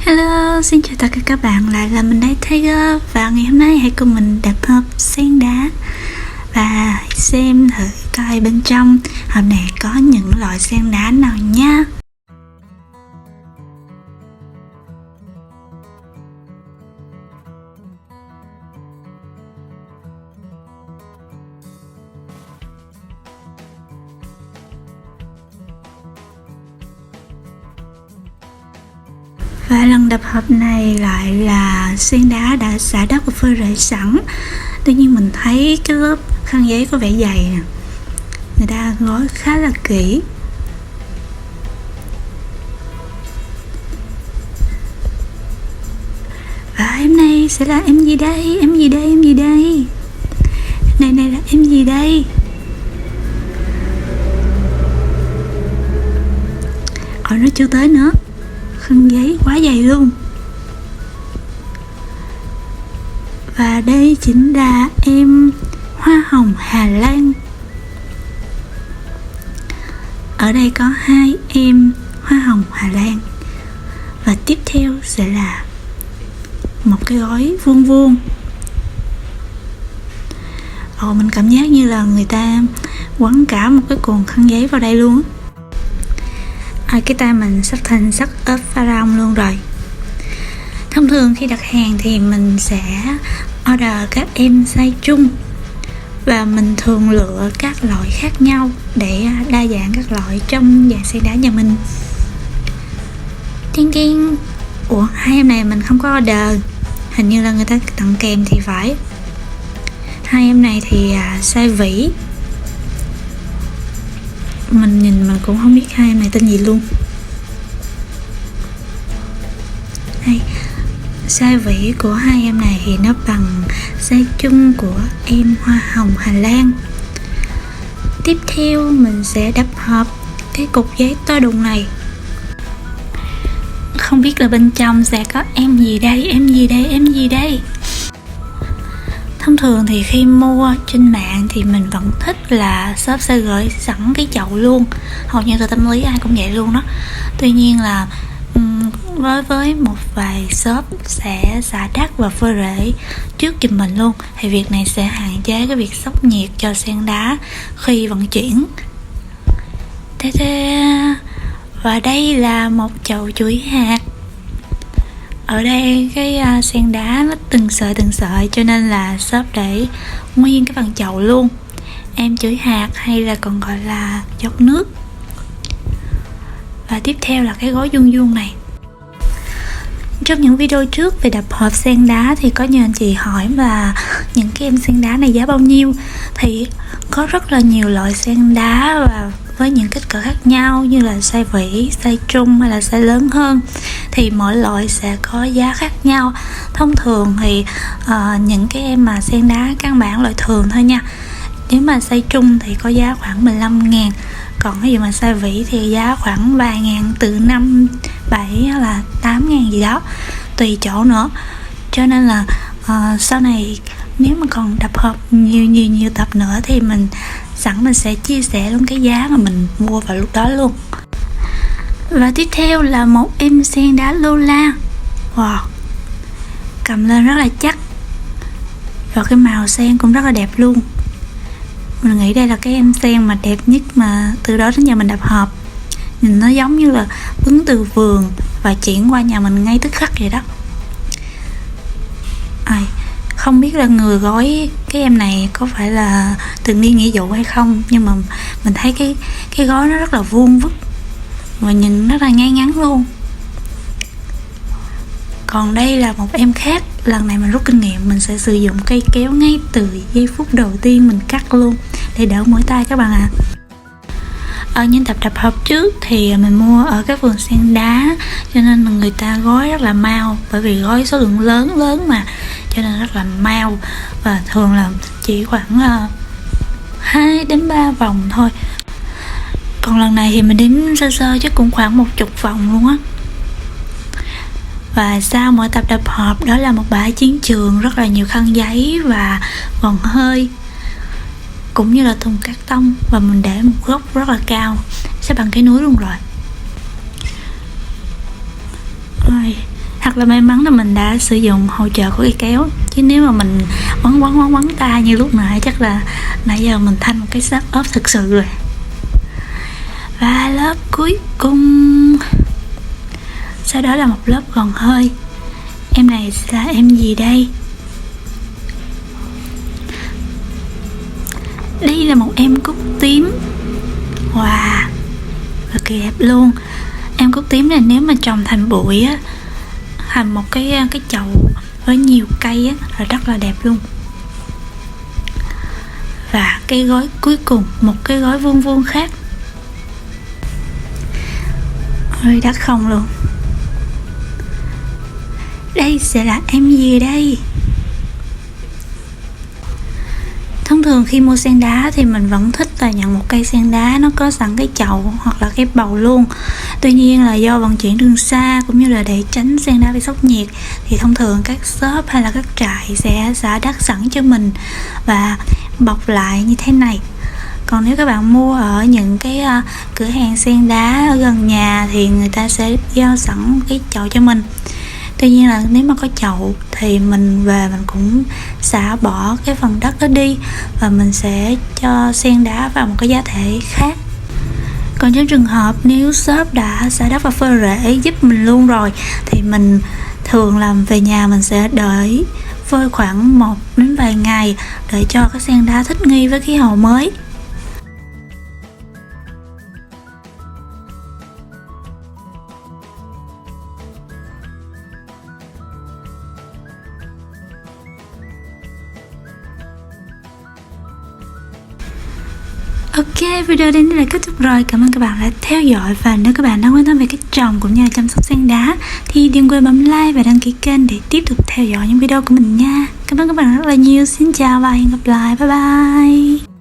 Hello, xin chào tất cả các bạn, lại là mình đây Tiger. Và ngày hôm nay hãy cùng mình đập hộp sen đá và hãy xem thử coi bên trong hộp này có những loại sen đá nào nha. Và lần đập hộp này lại là sen đá đã xả đất và phơi rễ sẵn. Tuy nhiên mình thấy cái lớp khăn giấy có vẻ dày nè, người ta gói khá là kỹ. Và em này sẽ là em gì đây? Em gì đây? Em gì đây? Này là em gì đây? Nó chưa tới nữa. Khăn giấy quá dày luôn. Và đây chính là em hoa hồng Hà Lan. Ở đây có 2 em hoa hồng Hà Lan. Và tiếp theo sẽ là một cái gói vuông vuông. Mình cảm giác như là người ta quấn cả một cái cuộn khăn giấy vào đây luôn. Cái tay mình sắp thành sắc ớt pharaoh luôn rồi. Thông thường khi đặt hàng thì mình sẽ order các em size chung, và mình thường lựa các loại khác nhau để đa dạng các loại trong dàn sen đá nhà mình. Tiên ủa, 2 em này mình không có order, hình như là người ta tặng kèm thì phải. 2 em này thì size vỉ. Mình nhìn mình cũng không biết 2 em này tên gì luôn. Đây, size vỉ của 2 em này thì nó bằng size chung của em hoa hồng Hà Lan. Tiếp theo mình sẽ đập hộp cái cục giấy to đùng này. Không biết là bên trong sẽ có em gì đây, em gì đây, em gì đây. Thông thường thì khi mua trên mạng thì mình vẫn thích là shop sẽ gửi sẵn cái chậu luôn. Hầu như là tâm lý ai cũng vậy luôn đó. Tuy nhiên là với một vài shop sẽ xả đất và phơi rễ trước giùm mình luôn, thì việc này sẽ hạn chế cái việc sốc nhiệt cho sen đá khi vận chuyển. Và đây là một chậu chuỗi hạt. Ở đây cái sen đá nó từng sợi cho nên là shop để nguyên cái phần chậu luôn. Em chuỗi hạt hay là còn gọi là giọt nước. Và tiếp theo là cái gói vuông vuông này. Trong những video trước về đập hộp sen đá thì có nhiều anh chị hỏi là những cái em sen đá này giá bao nhiêu. Thì có rất là nhiều loại sen đá và với những kích cỡ khác nhau, như là size vỉ, size trung hay là size lớn hơn, thì mỗi loại sẽ có giá khác nhau. Thông thường thì những cái em mà sen đá căn bản loại thường thôi nha, nếu mà size trung thì có giá khoảng 15.000. Còn ví dụ mà size vỉ thì giá khoảng vài ngàn, từ 5, 7 hay là 8.000 gì đó, tùy chỗ nữa. Cho nên là sau này nếu mà còn đập hộp nhiều tập nữa thì mình sẽ chia sẻ luôn cái giá mà mình mua vào lúc đó luôn. Và tiếp theo là một em sen đá Lola. Wow, cầm lên rất là chắc, và cái màu sen cũng rất là đẹp luôn. Mình nghĩ đây là cái em sen mà đẹp nhất mà từ đó đến giờ mình đập hộp. Nhìn nó giống như là bứng từ vườn và chuyển qua nhà mình ngay tức khắc vậy đó. Không biết là người gói cái em này có phải là từng đi nghĩa vụ hay không, nhưng mà mình thấy cái gói nó rất là vuông vức và nhìn rất là ngay ngắn luôn. Còn đây là một em khác. Lần này mình rút kinh nghiệm, mình sẽ sử dụng cây kéo ngay từ giây phút đầu tiên mình cắt luôn, để đỡ mỏi tay các bạn ạ. Ở những tập đập hộp trước thì mình mua ở các vườn sen đá, cho nên là người ta gói rất là mau, bởi vì gói số lượng lớn mà, cho nên rất là mau. Và thường là chỉ khoảng 2 đến 3 vòng thôi. Còn lần này thì mình đếm sơ chứ cũng khoảng 10 vòng luôn á. Và sau mỗi tập đập hộp đó là một bãi chiến trường, rất là nhiều khăn giấy và vòng hơi, cũng như là thùng cát tông. Và mình để một góc rất là cao, sẽ bằng cái núi luôn rồi. Thật là may mắn là mình đã sử dụng hỗ trợ của cây kéo, chứ nếu mà mình quấn tay như lúc nãy chắc là nãy giờ mình thành một cái setup thực sự rồi. Và lớp cuối cùng, sau đó là một lớp còn hơi. Em này là em gì đây? Đây là một em cúc tím. Wow, cực kỳ đẹp luôn. Em cúc tím này nếu mà trồng thành bụi á, thành một cái chậu với nhiều cây á, là rất là đẹp luôn. Và cái gói cuối cùng, một cái gói vuông vuông khác. Ôi đất không luôn. Đây sẽ là em gì đây? Thông thường khi mua sen đá thì mình vẫn thích là nhận một cây sen đá nó có sẵn cái chậu hoặc là cái bầu luôn. Tuy nhiên là do vận chuyển đường xa cũng như là để tránh sen đá bị sốc nhiệt thì thông thường các shop hay là các trại sẽ xả đất sẵn cho mình và bọc lại như thế này. Còn nếu các bạn mua ở những cái cửa hàng sen đá ở gần nhà thì người ta sẽ giao sẵn cái chậu cho mình. Tuy nhiên là nếu mà có chậu thì mình về mình cũng xả bỏ cái phần đất đó đi và mình sẽ cho sen đá vào một cái giá thể khác. Còn trong trường hợp nếu shop đã xả đất và phơi rễ giúp mình luôn rồi thì mình thường làm về nhà mình sẽ đợi phơi khoảng 1 đến vài ngày để cho cái sen đá thích nghi với khí hậu mới. Ok, video đến đây là kết thúc rồi. Cảm ơn các bạn đã theo dõi. Và nếu các bạn đang quan tâm về cách trồng cũng như là chăm sóc sen đá thì đừng quên bấm like và đăng ký kênh để tiếp tục theo dõi những video của mình nha. Cảm ơn các bạn rất là nhiều. Xin chào và hẹn gặp lại. Bye bye.